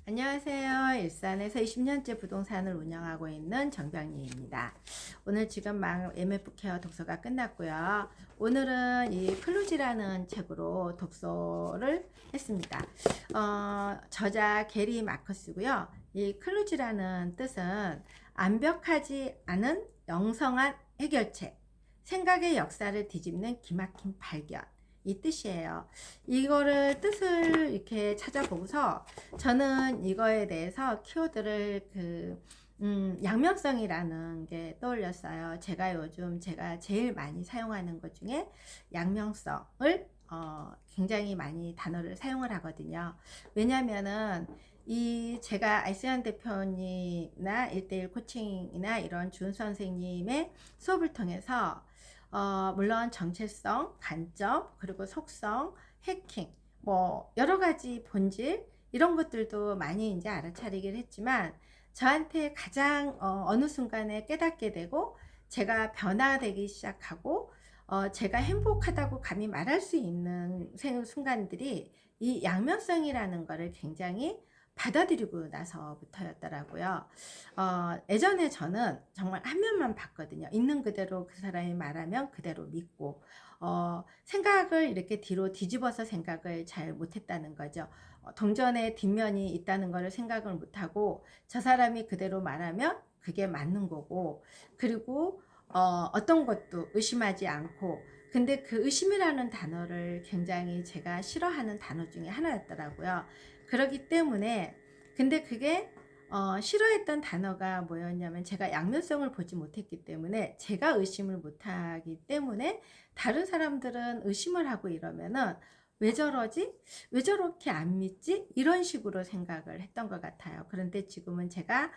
안녕하세요. 일산에서 20년째 부동산을 운영하고 있는 정병리입니다. 오늘 지금 막 MF 케어 독서가 끝났고요. 오늘은 이 클루지라는 책으로 독서를 했습니다. 저자 게리 마커스고요. 이 클루지라는 뜻은 완벽하지 않은 영성한 해결책, 생각의 역사를 뒤집는 기막힌 발견, 이 뜻이에요. 이거를 뜻을 이렇게 찾아보고서 저는 이거에 대해서 키워드를 양면성이라는 게 떠올렸어요. 제가 요즘 제가 제일 많이 사용하는 것 중에 양면성을 굉장히 많이 단어를 사용을 하거든요. 왜냐면은 이 제가 알세안 대표님이나 1대1 코칭이나 이런 준 선생님의 수업을 통해서 물론 정체성, 관점, 그리고 속성, 해킹, 뭐 여러 가지 본질 이런 것들도 많이 이제 알아차리긴 했지만 저한테 가장 어느 순간에 깨닫게 되고 제가 변화되기 시작하고 제가 행복하다고 감히 말할 수 있는 순간들이 이 양면성이라는 거를 굉장히 받아들이고 나서부터였더라고요. 예전에 저는 정말 한 면만 봤거든요. 있는 그대로 그 사람이 말하면 그대로 믿고 생각을 이렇게 뒤로 뒤집어서 생각을 잘 못했다는 거죠. 동전의 뒷면이 있다는 것을 생각을 못하고 저 사람이 그대로 말하면 그게 맞는 거고, 그리고 어떤 것도 의심하지 않고, 근데 그 의심이라는 단어를 굉장히 제가 싫어하는 단어 중에 하나였더라고요. 그렇기 때문에 근데 그게 싫어했던 단어가 뭐였냐면 제가 양면성을 보지 못했기 때문에, 제가 의심을 못하기 때문에 다른 사람들은 의심을 하고 이러면은 왜 저러지? 왜 저렇게 안 믿지? 이런 식으로 생각을 했던 것 같아요. 그런데 지금은 제가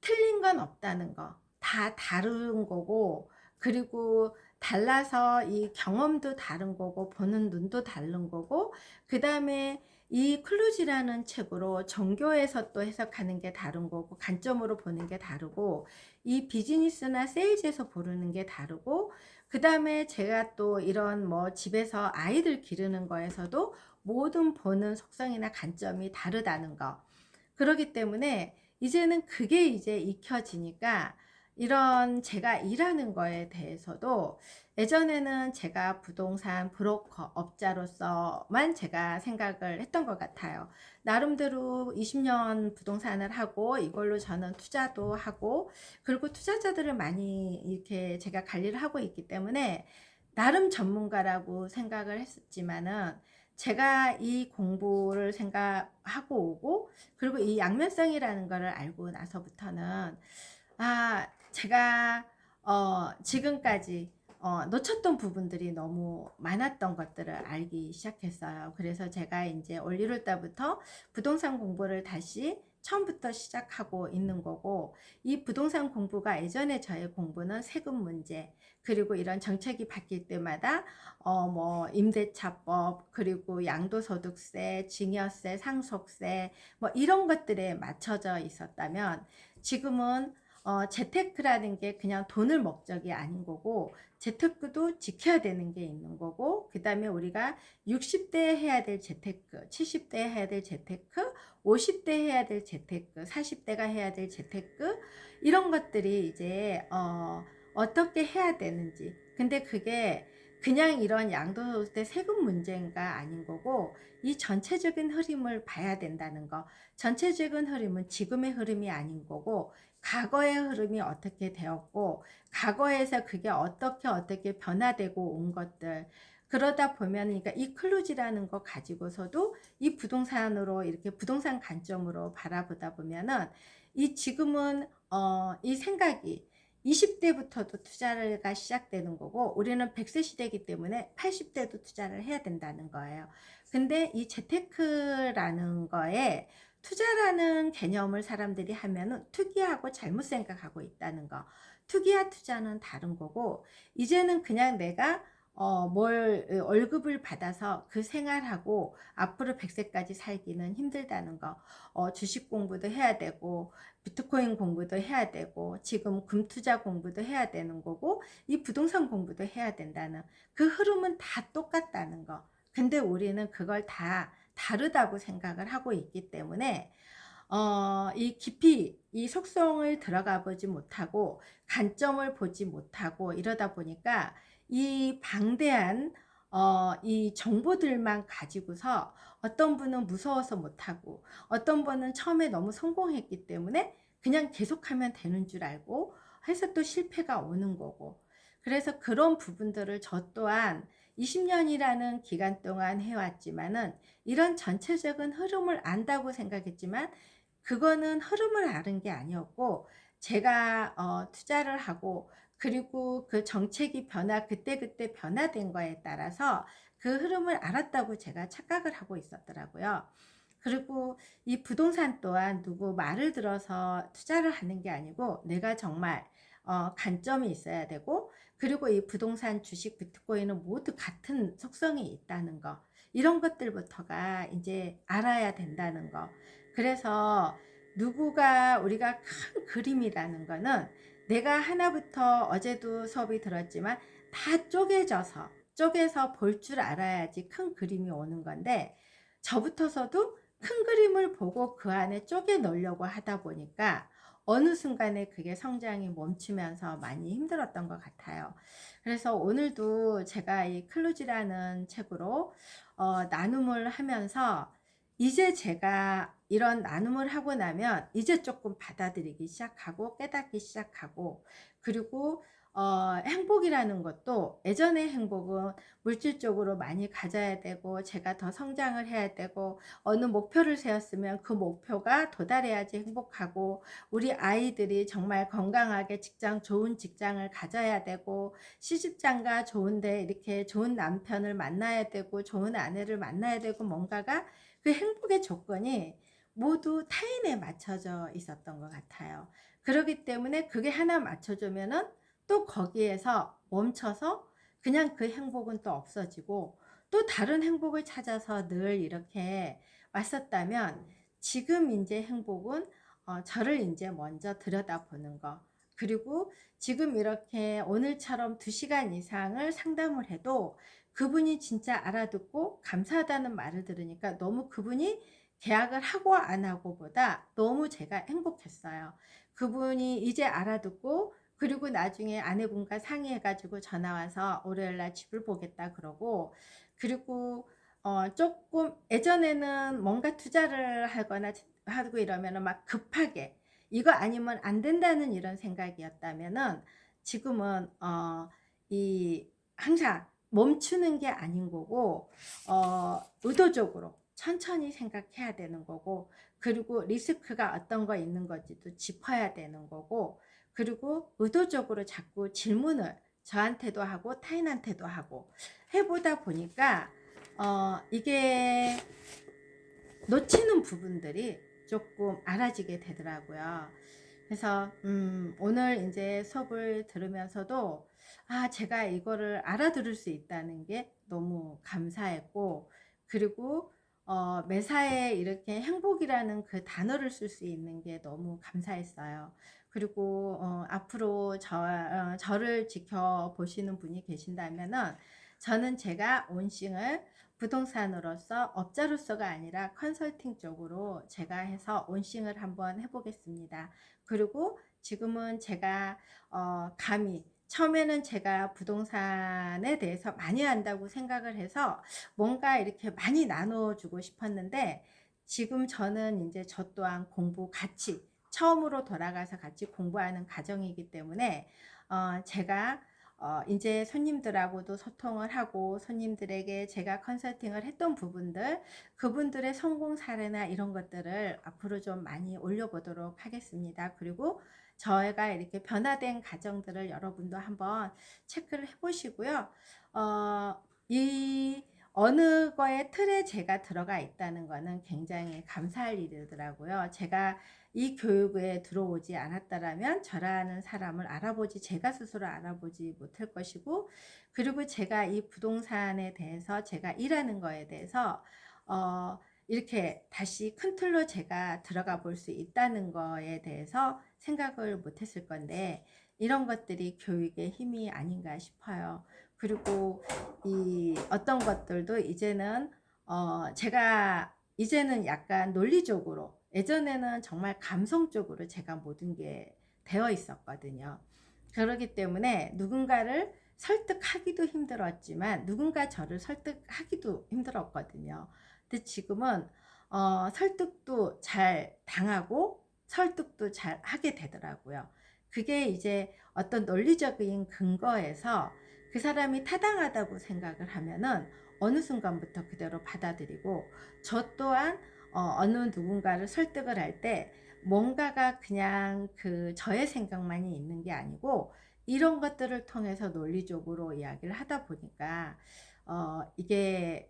틀린 건 없다는 거, 다 다른 거고, 그리고 달라서 이 경험도 다른 거고 보는 눈도 다른 거고, 그 다음에 이 클루지라는 책으로 종교에서 또 해석하는 게 다른 거고, 관점으로 보는 게 다르고, 이 비즈니스나 세일즈에서 보는 게 다르고, 그 다음에 제가 또 이런 뭐 집에서 아이들 기르는 거에서도 모든 보는 속성이나 관점이 다르다는 거. 그렇기 때문에 이제는 그게 이제 익혀지니까 이런 제가 일하는 거에 대해서도, 예전에는 제가 부동산 브로커 업자로서만 제가 생각을 했던 것 같아요. 나름대로 20년 부동산을 하고 이걸로 저는 투자도 하고, 그리고 투자자들을 많이 이렇게 제가 관리를 하고 있기 때문에 나름 전문가라고 생각을 했었지만은, 제가 이 공부를 생각하고 오고, 그리고 이 양면성이라는 거를 알고 나서부터는 제가 지금까지 놓쳤던 부분들이 너무 많았던 것들을 알기 시작했어요. 그래서 제가 이제 올 1월 달부터 부동산 공부를 다시 처음부터 시작하고 있는 거고, 이 부동산 공부가 예전에 저의 공부는 세금 문제, 그리고 이런 정책이 바뀔 때마다 뭐 임대차법, 그리고 양도소득세, 증여세, 상속세, 뭐 이런 것들에 맞춰져 있었다면, 지금은 재테크라는 게 그냥 돈을 목적이 아닌 거고, 재테크도 지켜야 되는 게 있는 거고, 그 다음에 우리가 60대에 해야 될 재테크, 70대에 해야 될 재테크, 50대 해야 될 재테크, 40대가 해야 될 재테크, 이런 것들이 이제 어떻게 해야 되는지. 근데 그게 그냥 이런 양도세 세금 문제가 아닌 거고, 이 전체적인 흐름을 봐야 된다는 거. 전체적인 흐름은 지금의 흐름이 아닌 거고, 과거의 흐름이 어떻게 되었고, 과거에서 그게 어떻게 변화되고 온 것들. 그러다 보면, 그러니까 이 클루지라는 거 가지고서도 이 부동산으로 이렇게 부동산 관점으로 바라보다 보면은, 이 지금은 이 생각이 20대부터도 투자가 시작되는 거고, 우리는 100세 시대이기 때문에 80대도 투자를 해야 된다는 거예요. 근데 이 재테크라는 거에 투자라는 개념을 사람들이 하면은 투기하고 잘못 생각하고 있다는 거. 투기와 투자는 다른 거고, 이제는 그냥 내가 월급을 받아서 그 생활하고 앞으로 100세까지 살기는 힘들다는 거. 주식 공부도 해야 되고, 비트코인 공부도 해야 되고, 지금 금 투자 공부도 해야 되는 거고, 이 부동산 공부도 해야 된다는 그 흐름은 다 똑같다는 거. 근데 우리는 그걸 다 다르다고 생각을 하고 있기 때문에 이 깊이 이 속성을 들어가 보지 못하고 관점을 보지 못하고 이러다 보니까 이 방대한 이 정보들만 가지고서 어떤 분은 무서워서 못하고 어떤 분은 처음에 너무 성공했기 때문에 그냥 계속하면 되는 줄 알고 해서 또 실패가 오는 거고, 그래서 그런 부분들을 저 또한 20년이라는 기간 동안 해왔지만은 이런 전체적인 흐름을 안다고 생각했지만 그거는 흐름을 아는 게 아니었고, 제가 투자를 하고 그리고 그 정책이 그때그때 변화된 거에 따라서 그 흐름을 알았다고 제가 착각을 하고 있었더라고요. 그리고 이 부동산 또한 누구 말을 들어서 투자를 하는 게 아니고 내가 정말 관점이 있어야 되고, 그리고 이 부동산, 주식, 비트코인은 모두 같은 속성이 있다는 거, 이런 것들부터가 이제 알아야 된다는 거. 그래서 우리가 큰 그림이라는 거는 내가 하나부터, 어제도 수업이 들었지만 다 쪼개서 볼 줄 알아야지 큰 그림이 오는 건데, 저부터서도 큰 그림을 보고 그 안에 쪼개 놓으려고 하다 보니까 어느 순간에 그게 성장이 멈추면서 많이 힘들었던 것 같아요. 그래서 오늘도 제가 이 클루지라는 책으로 나눔을 하면서, 이제 제가 이런 나눔을 하고 나면 이제 조금 받아들이기 시작하고 깨닫기 시작하고, 그리고 행복이라는 것도, 예전의 행복은 물질적으로 많이 가져야 되고 제가 더 성장을 해야 되고 어느 목표를 세웠으면 그 목표가 도달해야지 행복하고, 우리 아이들이 정말 건강하게 좋은 직장을 가져야 되고 시집장가 좋은데 이렇게 좋은 남편을 만나야 되고 좋은 아내를 만나야 되고, 뭔가가 그 행복의 조건이 모두 타인에 맞춰져 있었던 것 같아요. 그렇기 때문에 그게 하나 맞춰주면은 또 거기에서 멈춰서 그냥 그 행복은 또 없어지고 또 다른 행복을 찾아서 늘 이렇게 왔었다면, 지금 이제 행복은 저를 이제 먼저 들여다보는 거, 그리고 지금 이렇게 오늘처럼 2시간 이상을 상담을 해도 그분이 진짜 알아듣고 감사하다는 말을 들으니까 너무 그분이 계약을 하고 안 하고 보다 너무 제가 행복했어요. 그분이 이제 알아듣고, 그리고 나중에 아내분과 상의해가지고 전화와서 월요일날 집을 보겠다 그러고, 그리고 조금 예전에는 뭔가 투자를 하거나 하고 이러면은 막 급하게 이거 아니면 안 된다는 이런 생각이었다면은, 지금은 이 항상 멈추는 게 아닌 거고 의도적으로 천천히 생각해야 되는 거고, 그리고 리스크가 어떤 거 있는 건지도 짚어야 되는 거고, 그리고 의도적으로 자꾸 질문을 저한테도 하고 타인한테도 하고 해보다 보니까 이게 놓치는 부분들이 조금 알아지게 되더라고요. 그래서 오늘 이제 수업을 들으면서도 제가 이거를 알아들을 수 있다는 게 너무 감사했고, 그리고 매사에 이렇게 행복이라는 그 단어를 쓸 수 있는 게 너무 감사했어요. 그리고 앞으로 저를 지켜보시는 분이 계신다면은, 저는 제가 온싱을 부동산으로서 업자로서가 아니라 컨설팅 쪽으로 제가 해서 온싱을 한번 해보겠습니다. 그리고 지금은 제가 감히, 처음에는 제가 부동산에 대해서 많이 안다고 생각을 해서 뭔가 이렇게 많이 나눠주고 싶었는데, 지금 저는 이제 저 또한 같이 처음으로 돌아가서 같이 공부하는 과정이기 때문에 제가 이제 손님들하고도 소통을 하고, 손님들에게 제가 컨설팅을 했던 부분들, 그분들의 성공 사례나 이런 것들을 앞으로 좀 많이 올려보도록 하겠습니다. 그리고 저희가 이렇게 변화된 과정들을 여러분도 한번 체크를 해보시고요. 이 어느 거에 틀에 제가 들어가 있다는 거는 굉장히 감사할 일이더라고요. 제가 이 교육에 들어오지 않았다라면 저라는 사람을 제가 스스로 알아보지 못할 것이고, 그리고 제가 이 부동산에 대해서, 제가 일하는 거에 대해서 이렇게 다시 큰 틀로 제가 들어가 볼 수 있다는 거에 대해서 생각을 못했을 건데, 이런 것들이 교육의 힘이 아닌가 싶어요. 그리고 이 어떤 것들도 이제는 제가 이제는 약간 논리적으로, 예전에는 정말 감성적으로 제가 모든 게 되어 있었거든요. 그렇기 때문에 누군가를 설득하기도 힘들었지만 누군가 저를 설득하기도 힘들었거든요. 근데 지금은 설득도 잘 당하고 설득도 잘 하게 되더라고요. 그게 이제 어떤 논리적인 근거에서 그 사람이 타당하다고 생각을 하면은 어느 순간부터 그대로 받아들이고, 저 또한 어느 누군가를 설득을 할 때 뭔가가 그냥 그 저의 생각만이 있는 게 아니고 이런 것들을 통해서 논리적으로 이야기를 하다 보니까 이게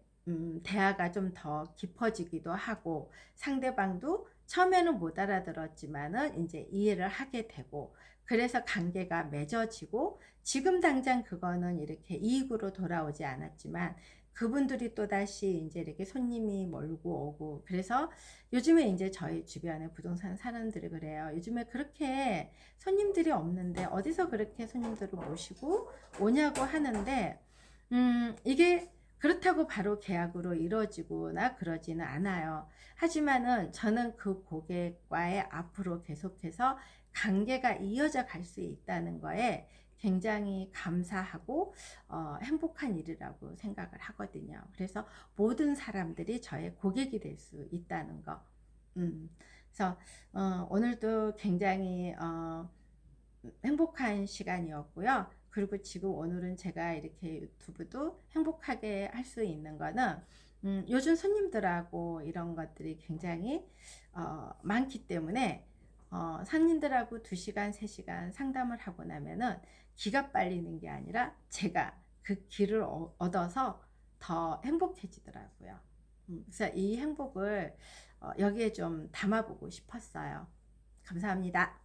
대화가 좀 더 깊어지기도 하고, 상대방도 처음에는 못 알아들었지만은 인제 이해를 하게 되고, 그래서 관계가 맺어지고, 지금 당장 그거는 이렇게 이익으로 돌아오지 않았지만 그분들이 또다시 인제 이렇게 손님이 몰고 오고, 그래서 요즘에 인제 저희 주변에 부동산 사람들이 그래요. "요즘에 그렇게 손님들이 없는데 어디서 그렇게 손님들을 모시고 오냐."고 하는데, 이게 그렇다고 바로 계약으로 이루어지거나 그러지는 않아요. 하지만은 저는 그 고객과의 앞으로 계속해서 관계가 이어져 갈 수 있다는 거에 굉장히 감사하고 행복한 일이라고 생각을 하거든요. 그래서 모든 사람들이 저의 고객이 될 수 있다는 거. 음. 그래서 오늘도 굉장히 행복한 시간이었고요. 그리고 지금 오늘은 제가 이렇게 유튜브도 행복하게 할 수 있는 거는, 요즘 손님들하고 이런 것들이 굉장히 많기 때문에 손님들하고 2시간, 3시간 상담을 하고 나면은 기가 빨리는 게 아니라 제가 그 기를 얻어서 더 행복해지더라고요. 그래서 이 행복을 여기에 좀 담아보고 싶었어요. 감사합니다.